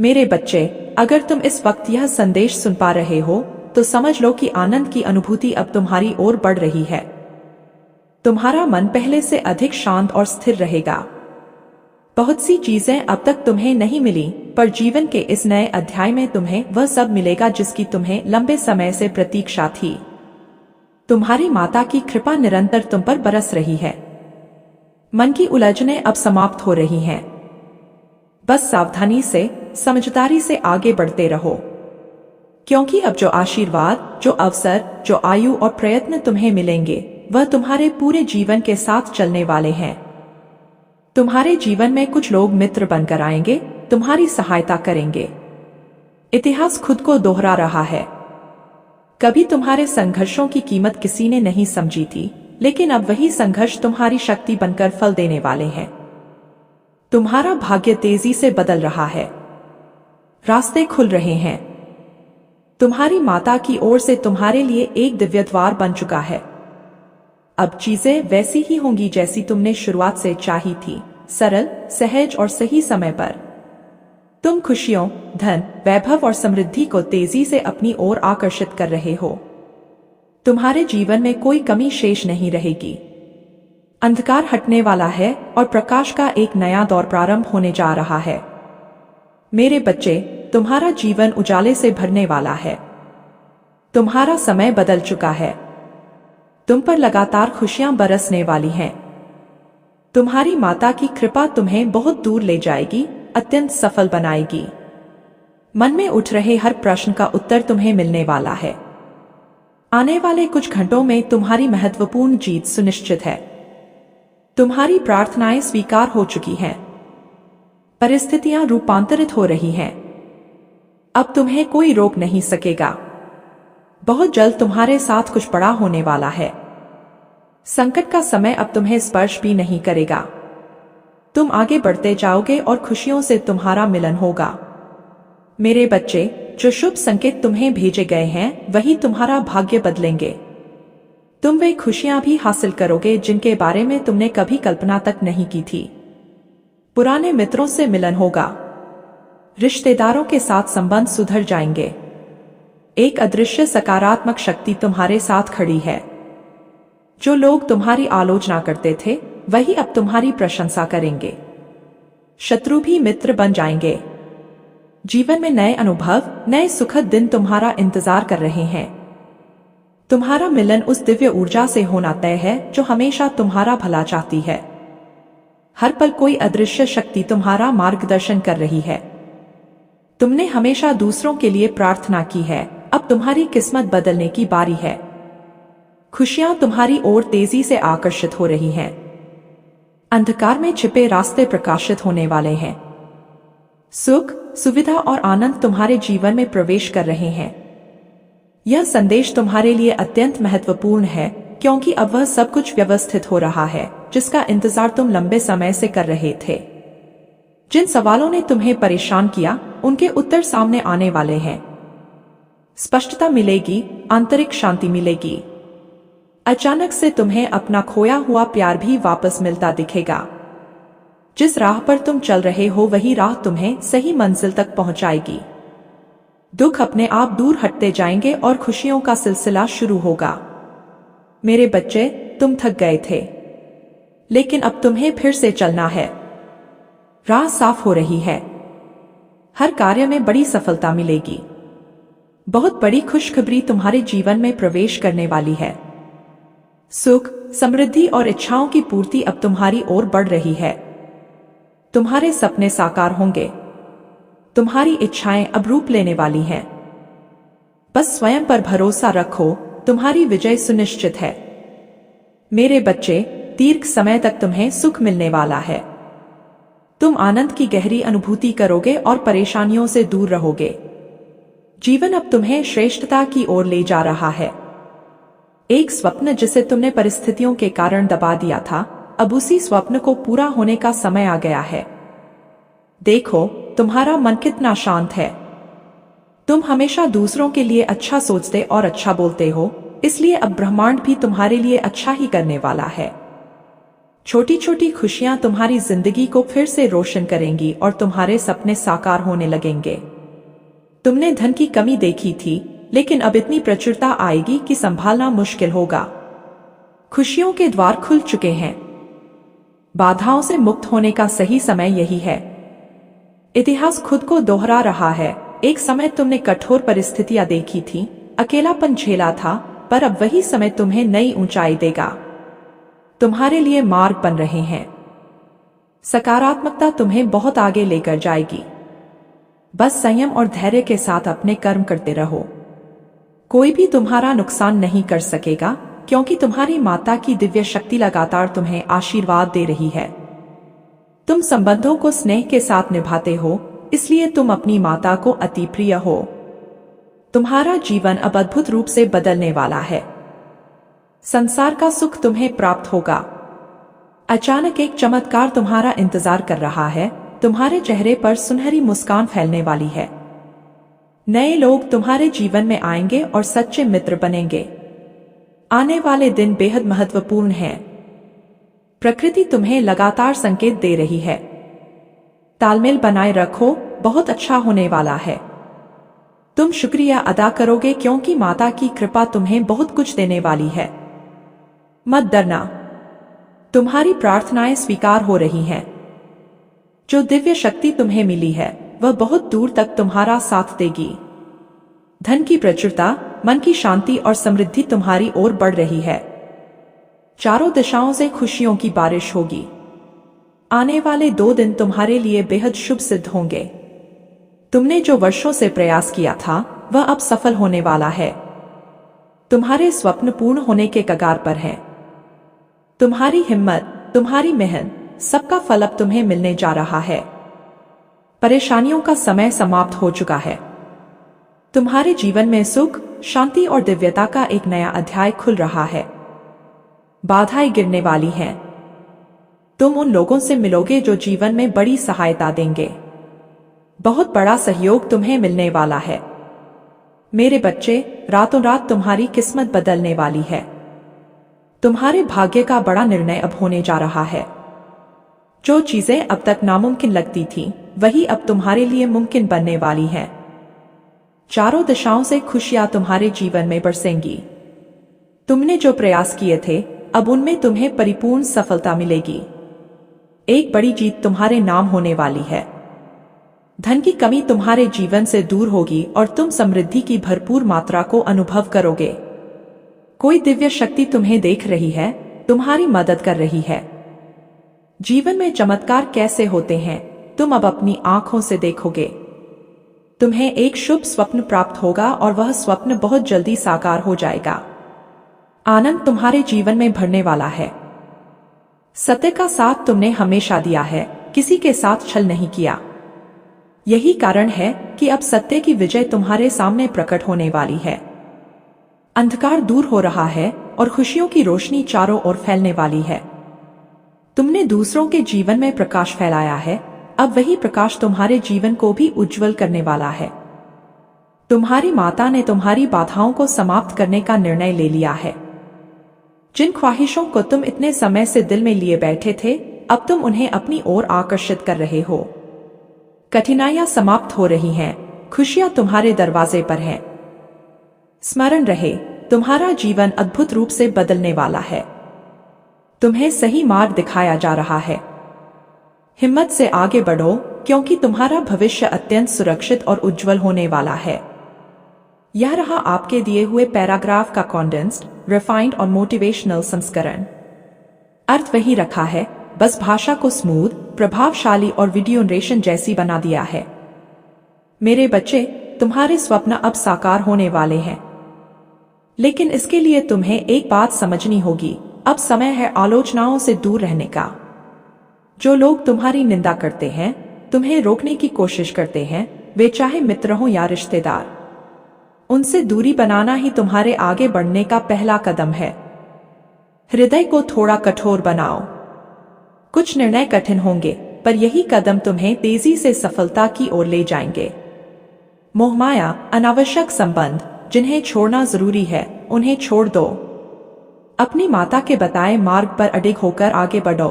मेरे बच्चे, अगर तुम इस वक्त यह संदेश सुन पा रहे हो तो समझ लो कि आनंद की अनुभूति अब तुम्हारी ओर बढ़ रही है। तुम्हारा मन पहले से अधिक शांत और स्थिर रहेगा। बहुत सी चीजें अब तक तुम्हें नहीं मिली, पर जीवन के इस नए अध्याय में तुम्हें वह सब मिलेगा जिसकी तुम्हें लंबे समय से प्रतीक्षा थी। तुम्हारी माता की कृपा निरंतर तुम पर बरस रही है। मन की उलझनें अब समाप्त हो रही हैं। बस सावधानी से, समझदारी से आगे बढ़ते रहो, क्योंकि अब जो आशीर्वाद, जो अवसर, जो आयु और प्रयत्न तुम्हें मिलेंगे वह तुम्हारे पूरे जीवन के साथ चलने वाले हैं। तुम्हारे जीवन में कुछ लोग मित्र बनकर आएंगे, तुम्हारी सहायता करेंगे। इतिहास खुद को दोहरा रहा है। कभी तुम्हारे संघर्षों की कीमत किसी ने नहीं समझी थी, लेकिन अब वही संघर्ष तुम्हारी शक्ति बनकर फल देने वाले हैं। तुम्हारा भाग्य तेजी से बदल रहा है। रास्ते खुल रहे हैं। तुम्हारी माता की ओर से तुम्हारे लिए एक दिव्य द्वार बन चुका है। अब चीजें वैसी ही होंगी जैसी तुमने शुरुआत से चाही थी, सरल, सहज और सही समय पर। तुम खुशियों, धन, वैभव और समृद्धि को तेजी से अपनी ओर आकर्षित कर रहे हो। तुम्हारे जीवन में कोई कमी शेष नहीं रहेगी। अंधकार हटने वाला है और प्रकाश का एक नया दौर प्रारंभ होने जा रहा है। मेरे बच्चे, तुम्हारा जीवन उजाले से भरने वाला है। तुम्हारा समय बदल चुका है। तुम पर लगातार खुशियां बरसने वाली हैं। तुम्हारी माता की कृपा तुम्हें बहुत दूर ले जाएगी, अत्यंत सफल बनाएगी। मन में उठ रहे हर प्रश्न का उत्तर तुम्हें मिलने वाला है। आने वाले कुछ घंटों में तुम्हारी महत्वपूर्ण जीत सुनिश्चित है। तुम्हारी प्रार्थनाएं स्वीकार हो चुकी हैं। परिस्थितियां रूपांतरित हो रही हैं। अब तुम्हें कोई रोक नहीं सकेगा। बहुत जल्द तुम्हारे साथ कुछ बड़ा होने वाला है। संकट का समय अब तुम्हें स्पर्श भी नहीं करेगा। तुम आगे बढ़ते जाओगे और खुशियों से तुम्हारा मिलन होगा। मेरे बच्चे, जो शुभ संकेत तुम्हें भेजे गए हैं वही तुम्हारा भाग्य बदलेंगे। तुम वे खुशियां भी हासिल करोगे जिनके बारे में तुमने कभी कल्पना तक नहीं की थी। पुराने मित्रों से मिलन होगा। रिश्तेदारों के साथ संबंध सुधर जाएंगे। एक अदृश्य सकारात्मक शक्ति तुम्हारे साथ खड़ी है। जो लोग तुम्हारी आलोचना करते थे वही अब तुम्हारी प्रशंसा करेंगे। शत्रु भी मित्र बन जाएंगे। जीवन में नए अनुभव, नए सुखद दिन तुम्हारा इंतजार कर रहे हैं। तुम्हारा मिलन उस दिव्य ऊर्जा से होना तय है जो हमेशा तुम्हारा भला चाहती है। हर पल कोई अदृश्य शक्ति तुम्हारा मार्गदर्शन कर रही है। तुमने हमेशा दूसरों के लिए प्रार्थना की है, अब तुम्हारी किस्मत बदलने की बारी है। खुशियां तुम्हारी ओर तेजी से आकर्षित हो रही हैं। अंधकार में छिपे रास्ते प्रकाशित होने वाले हैं। सुख, सुविधा और आनंद तुम्हारे जीवन में प्रवेश कर रहे हैं। यह संदेश तुम्हारे लिए अत्यंत महत्वपूर्ण है, क्योंकि अब वह सब कुछ व्यवस्थित हो रहा है जिसका इंतजार तुम लंबे समय से कर रहे थे। जिन सवालों ने तुम्हें परेशान किया उनके उत्तर सामने आने वाले हैं। स्पष्टता मिलेगी, आंतरिक शांति मिलेगी। अचानक से तुम्हें अपना खोया हुआ प्यार भी वापस मिलता दिखेगा। जिस राह पर तुम चल रहे हो वही राह तुम्हें सही मंजिल तक पहुंचाएगी। दुख अपने आप दूर हटते जाएंगे और खुशियों का सिलसिला शुरू होगा। मेरे बच्चे, तुम थक गए थे, लेकिन अब तुम्हें फिर से चलना है। राह साफ हो रही है। हर कार्य में बड़ी सफलता मिलेगी। बहुत बड़ी खुशखबरी तुम्हारे जीवन में प्रवेश करने वाली है। सुख, समृद्धि और इच्छाओं की पूर्ति अब तुम्हारी ओर बढ़ रही है। तुम्हारे सपने साकार होंगे। तुम्हारी इच्छाएं अब रूप लेने वाली हैं। बस स्वयं पर भरोसा रखो, तुम्हारी विजय सुनिश्चित है। मेरे बच्चे, दीर्घ समय तक तुम्हें सुख मिलने वाला है। तुम आनंद की गहरी अनुभूति करोगे और परेशानियों से दूर रहोगे। जीवन अब तुम्हें श्रेष्ठता की ओर ले जा रहा है। एक स्वप्न जिसे तुमने परिस्थितियों के कारण दबा दिया था, अब उसी स्वप्न को पूरा होने का समय आ गया है। देखो, तुम्हारा मन कितना शांत है। तुम हमेशा दूसरों के लिए अच्छा सोचते और अच्छा बोलते हो, इसलिए अब ब्रह्मांड भी तुम्हारे लिए अच्छा ही करने वाला है। छोटी छोटी खुशियां तुम्हारी जिंदगी को फिर से रोशन करेंगी और तुम्हारे सपने साकार होने लगेंगे। तुमने धन की कमी देखी थी, लेकिन अब इतनी प्रचुरता आएगी कि संभालना मुश्किल होगा। खुशियों के द्वार खुल चुके हैं। बाधाओं से मुक्त होने का सही समय यही है। इतिहास खुद को दोहरा रहा है। एक समय तुमने कठोर परिस्थितियां देखी थी, अकेलापन झेला था, पर अब वही समय तुम्हें नई ऊंचाई देगा। तुम्हारे लिए मार्ग बन रहे हैं। सकारात्मकता तुम्हें बहुत आगे लेकर जाएगी। बस संयम और धैर्य के साथ अपने कर्म करते रहो। कोई भी तुम्हारा नुकसान नहीं कर सकेगा, क्योंकि तुम्हारी माता की दिव्य शक्ति लगातार तुम्हें आशीर्वाद दे रही है। तुम संबंधों को स्नेह के साथ निभाते हो, इसलिए तुम अपनी माता को अति प्रिय हो। तुम्हारा जीवन अब अद्भुत रूप से बदलने वाला है। संसार का सुख तुम्हें प्राप्त होगा। अचानक एक चमत्कार तुम्हारा इंतजार कर रहा है। तुम्हारे चेहरे पर सुनहरी मुस्कान फैलने वाली है। नए लोग तुम्हारे जीवन में आएंगे और सच्चे मित्र बनेंगे। आने वाले दिन बेहद महत्वपूर्ण हैं। प्रकृति तुम्हें लगातार संकेत दे रही है। तालमेल बनाए रखो, बहुत अच्छा होने वाला है। तुम शुक्रिया अदा करोगे, क्योंकि माता की कृपा तुम्हें बहुत कुछ देने वाली है। मत डरना, तुम्हारी प्रार्थनाएं स्वीकार हो रही हैं। जो दिव्य शक्ति तुम्हें मिली है, वह बहुत दूर तक तुम्हारा साथ देगी। धन की प्रचुरता, मन की शांति और समृद्धि तुम्हारी ओर बढ़ रही है। चारों दिशाओं से खुशियों की बारिश होगी। आने वाले 2 दिन तुम्हारे लिए बेहद शुभ सिद्ध होंगे। तुमने जो वर्षों से प्रयास किया था, वह अब सफल होने वाला है। तुम्हारे स्वप्न पूर्ण होने के कगार पर हैं। तुम्हारी हिम्मत, तुम्हारी मेहनत, सबका फल अब तुम्हें मिलने जा रहा है। परेशानियों का समय समाप्त हो चुका है। तुम्हारे जीवन में सुख, शांति और दिव्यता का एक नया अध्याय खुल रहा है। बाधाएं गिरने वाली हैं। तुम उन लोगों से मिलोगे जो जीवन में बड़ी सहायता देंगे। बहुत बड़ा सहयोग तुम्हें मिलने वाला है। मेरे बच्चे, रातों रात तुम्हारी किस्मत बदलने वाली है। तुम्हारे भाग्य का बड़ा निर्णय अब होने जा रहा है। जो चीजें अब तक नामुमकिन लगती थीं, वही अब तुम्हारे लिए मुमकिन बनने वाली हैं। चारों दिशाओं से खुशियां तुम्हारे जीवन में बरसेंगी। तुमने जो प्रयास किए थे, अब उनमें तुम्हें परिपूर्ण सफलता मिलेगी। एक बड़ी जीत तुम्हारे नाम होने वाली है। धन की कमी तुम्हारे जीवन से दूर होगी और तुम समृद्धि की भरपूर मात्रा को अनुभव करोगे। कोई दिव्य शक्ति तुम्हें देख रही है, तुम्हारी मदद कर रही है। जीवन में चमत्कार कैसे होते हैं, तुम अब अपनी आंखों से देखोगे। तुम्हें एक शुभ स्वप्न प्राप्त होगा और वह स्वप्न बहुत जल्दी साकार हो जाएगा। आनंद तुम्हारे जीवन में भरने वाला है। सत्य का साथ तुमने हमेशा दिया है, किसी के साथ छल नहीं किया। यही कारण है कि अब सत्य की विजय तुम्हारे सामने प्रकट होने वाली है। अंधकार दूर हो रहा है और खुशियों की रोशनी चारों ओर फैलने वाली है। तुमने दूसरों के जीवन में प्रकाश फैलाया है, अब वही प्रकाश तुम्हारे जीवन को भी उज्जवल करने वाला है। तुम्हारी माता ने तुम्हारी बाधाओं को समाप्त करने का निर्णय ले लिया है। जिन ख्वाहिशों को तुम इतने समय से दिल में लिए बैठे थे, अब तुम उन्हें अपनी ओर आकर्षित कर रहे हो। कठिनाइयां समाप्त हो रही हैं, खुशियां तुम्हारे दरवाजे पर हैं। स्मरण रहे, तुम्हारा जीवन अद्भुत रूप से बदलने वाला है। तुम्हें सही मार्ग दिखाया जा रहा है। हिम्मत से आगे बढ़ो, क्योंकि तुम्हारा भविष्य अत्यंत सुरक्षित और उज्जवल होने वाला है। यह रहा आपके दिए हुए पैराग्राफ का कॉन्डेंस्ड, रिफाइंड और मोटिवेशनल संस्करण। अर्थ वही रखा है, बस भाषा को स्मूथ, प्रभावशाली और वीडियो नरेशन जैसी बना दिया है। मेरे बच्चे, तुम्हारे स्वप्न अब साकार होने वाले हैं। लेकिन इसके लिए तुम्हें एक बात समझनी होगी, अब समय है आलोचनाओं से दूर रहने का। जो लोग तुम्हारी निंदा करते हैं, तुम्हें रोकने की कोशिश करते हैं, वे चाहे मित्र हों या रिश्तेदार, उनसे दूरी बनाना ही तुम्हारे आगे बढ़ने का पहला कदम है। हृदय को थोड़ा कठोर बनाओ। कुछ निर्णय कठिन होंगे, पर यही कदम तुम्हें तेजी से सफलता की ओर ले जाएंगे। मोहमाया, अनावश्यक संबंध जिन्हें छोड़ना जरूरी है, उन्हें छोड़ दो। अपनी माता के बताए मार्ग पर अडिग होकर आगे बढ़ो।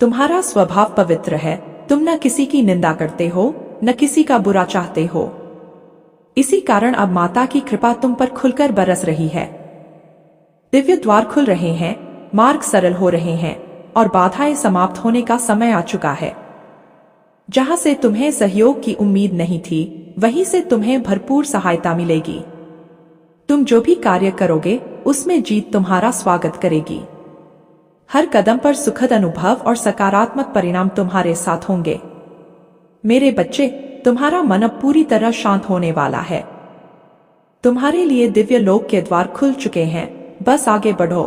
तुम्हारा स्वभाव पवित्र है, तुम न किसी की निंदा करते हो न किसी का बुरा चाहते हो। इसी कारण अब माता की कृपा तुम पर खुलकर बरस रही है। दिव्य द्वार खुल रहे हैं, मार्ग सरल हो रहे हैं और बाधाएं समाप्त होने का समय आ चुका है। जहां से तुम्हें सहयोग की उम्मीद नहीं थी, वहीं से तुम्हें भरपूर सहायता मिलेगी। तुम जो भी कार्य करोगे उसमें जीत तुम्हारा स्वागत करेगी। हर कदम पर सुखद अनुभव और सकारात्मक परिणाम तुम्हारे साथ होंगे। मेरे बच्चे, तुम्हारा मन अब पूरी तरह शांत होने वाला है। तुम्हारे लिए दिव्य लोक के द्वार खुल चुके हैं, बस आगे बढ़ो।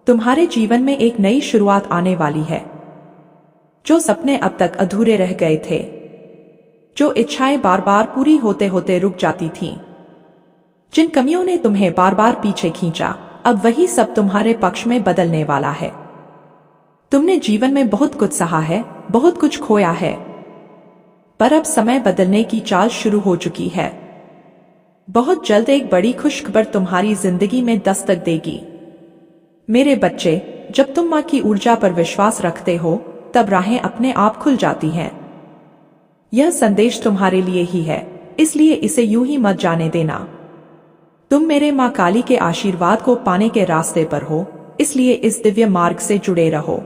तुम्हारे जीवन में एक नई शुरुआत आने वाली है। जो सपने अब तक अधूरे रह गए थे, जो इच्छाएं बार बार पूरी होते होते रुक जाती थीं, जिन कमियों ने तुम्हें बार बार पीछे खींचा, अब वही सब तुम्हारे पक्ष में बदलने वाला है। तुमने जीवन में बहुत कुछ सहा है, बहुत कुछ खोया है, पर अब समय बदलने की चाल शुरू हो चुकी है। बहुत जल्द एक बड़ी खुशखबर तुम्हारी जिंदगी में दस्तक देगी। मेरे बच्चे, जब तुम मां की ऊर्जा पर विश्वास रखते हो, तब राहें अपने आप खुल जाती हैं। यह संदेश तुम्हारे लिए ही है, इसलिए इसे यूं ही मत जाने देना। तुम मेरे मां काली के आशीर्वाद को पाने के रास्ते पर हो, इसलिए इस दिव्य मार्ग से जुड़े रहो।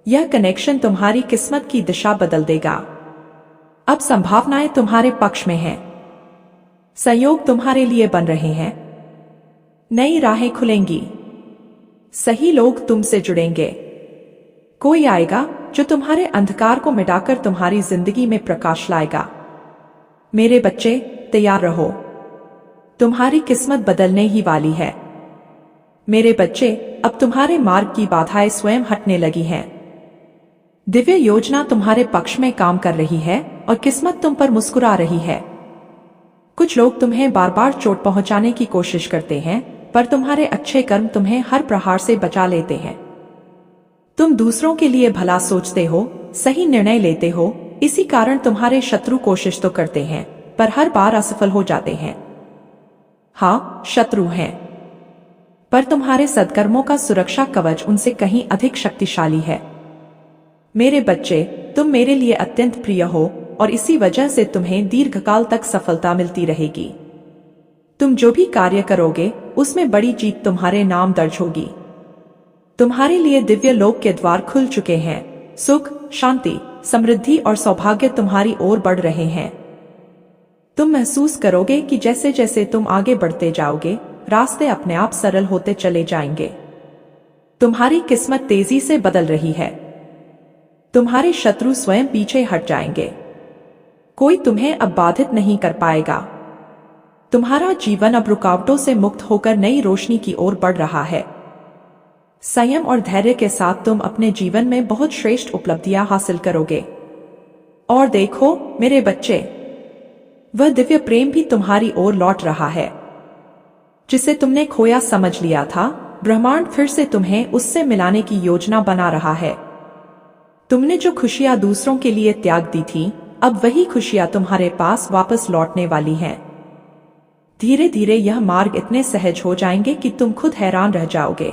यह कनेक्शन तुम्हारी किस्मत की दिशा बदल देगा। अब संभावनाएं तुम्हारे पक्ष में हैं। संयोग तुम्हारे लिए बन रहे हैं। नई राहें खुलेंगी। सही लोग तुमसे जुड़ेंगे। कोई आएगा जो तुम्हारे अंधकार को मिटाकर तुम्हारी जिंदगी में प्रकाश लाएगा। मेरे बच्चे, तैयार रहो। तुम्हारी किस्मत बदलने ही वाली है। मेरे बच्चे, अब तुम्हारे मार्ग की बाधाएं स्वयं हटने लगी हैं। दिव्य योजना तुम्हारे पक्ष में काम कर रही है और किस्मत तुम पर मुस्कुरा रही है। कुछ लोग तुम्हें बार बार चोट पहुंचाने की कोशिश करते हैं, पर तुम्हारे अच्छे कर्म तुम्हें हर प्रहार से बचा लेते हैं। तुम दूसरों के लिए भला सोचते हो, सही निर्णय लेते हो, इसी कारण तुम्हारे शत्रु कोशिश तो करते हैं, पर हर बार असफल हो जाते हैं। हाँ, शत्रु हैं, पर तुम्हारे सद्कर्मों का सुरक्षा कवच उनसे कहीं अधिक शक्तिशाली है। मेरे बच्चे, तुम मेरे लिए अत्यंत प्रिय हो और इसी वजह से तुम्हें दीर्घकाल तक सफलता मिलती रहेगी। तुम जो भी कार्य करोगे उसमें बड़ी जीत तुम्हारे नाम दर्ज होगी। तुम्हारे लिए दिव्य लोक के द्वार खुल चुके हैं। सुख, शांति, समृद्धि और सौभाग्य तुम्हारी ओर बढ़ रहे हैं। तुम महसूस करोगे कि जैसे जैसे तुम आगे बढ़ते जाओगे, रास्ते अपने आप सरल होते चले जाएंगे। तुम्हारी किस्मत तेजी से बदल रही है। तुम्हारे शत्रु स्वयं पीछे हट जाएंगे। कोई तुम्हें अब बाधित नहीं कर पाएगा। तुम्हारा जीवन अब रुकावटों से मुक्त होकर नई रोशनी की ओर बढ़ रहा है। संयम और धैर्य के साथ तुम अपने जीवन में बहुत श्रेष्ठ उपलब्धियां हासिल करोगे। और देखो मेरे बच्चे, वह दिव्य प्रेम भी तुम्हारी ओर लौट रहा है। जिसे तुमने खोया समझ लिया था, ब्रह्मांड फिर से तुम्हें उससे मिलाने की योजना बना रहा है। तुमने जो खुशियां दूसरों के लिए त्याग दी थी, अब वही खुशियां तुम्हारे पास वापस लौटने वाली हैं। धीरे धीरे यह मार्ग इतने सहज हो जाएंगे कि तुम खुद हैरान रह जाओगे।